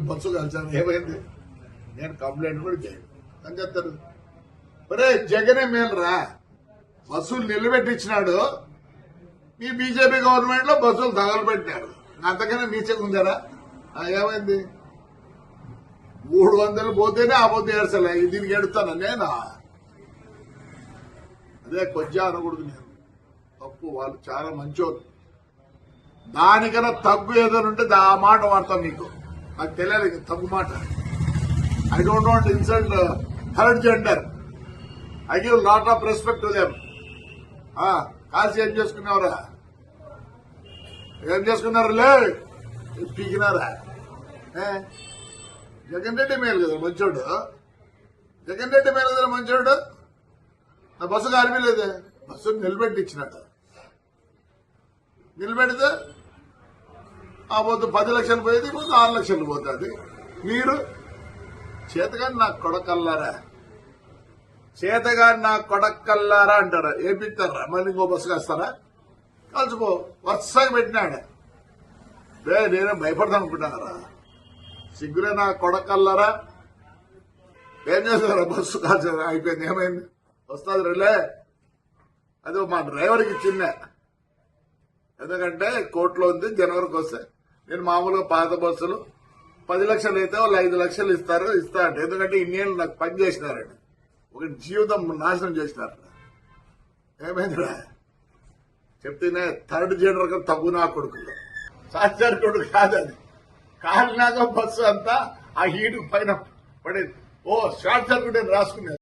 Bus కలిసాను ఏమైంది? నేను complaint కూడా చేయను అని చెప్తారు. ఒరే జగనే మేలురా, బస్సులు నిలబెట్టించినాడు. మీ బీజేపీ గవర్నమెంట్ లో బస్సులు తగలబెట్టినారు. అంతకన్నా నీచగా ఉందారా? ఏమైంది? 300 పోతేనే ఆ పొద్దు ఏడ్చలే, దీనికి ఎడుతాను నేనా? అదే కొంచెం అనకూడదు. నేను తప్పు, వాళ్ళు చాలా మంచోళ్ళు. దానికన్నా తగ్గు ఏదైనా ఉంటే ఆ మాట వాడతాను. నీకు నాకు తెలియాలి తగ్గు మాట. I don't want insult third gender. I give lot of respect to them. కాల్సి ఏం చేసుకున్నావురా? ఏం చేసుకున్నారులే? పీకినారా? జగన్ రెడ్డి మేలు కదా మంచోడు. జగన్ రెడ్డి మేలు కదా మంచోడు. నా బస్సు కారిపోలేదే, బస్సు నిలబెట్టించినట్టు. నిలబెడితే ఆ పొద్దు 10 లక్షలు పోయేది, ఇప్పుడు 6 లక్షలు పోతుంది. మీరు చేతగాని నాకు కొడకల్లారా, చేతగాని నాకు కొడకల్లారా అంటారా? ఏపిస్తారా? మళ్ళీ ఇంకో బస్సు కాస్తారా? కలిసిపో. వరుసగా పెట్టినాడు. నేనే భయపడతాను అనుకుంటున్నారా? సిగ్గులే నా కొడకల్లారా. ఏం చేస్తారా? బస్సు కాల్చారా? అయిపోయింది. ఏమైంది? వస్తుంది రిలే. అది మా డ్రైవర్కి చిన్న, ఎందుకంటే కోర్టులో ఉంది. జనవరికి వస్తే నేను మామూలుగా పాత బస్సులు 10 లక్షలు అయితే వాళ్ళు 5 లక్షలు ఇస్తా అంటే, ఎందుకంటే ఇన్నేళ్ళు నాకు పని చేసినారండి. ఒక జీవితం నాశనం చేసినారు. ఏమైందిరా? చెప్తేనే థర్డ్ జెండర్ తగ్గు నా కొడుకులు. సాక్షాత్ కొడుకు కాదు అది. కాలినాక బస్సు అంతా ఆ హీటు పైన పడేది. షార్ట్ సర్క్యూట్ అని రాసుకునేది.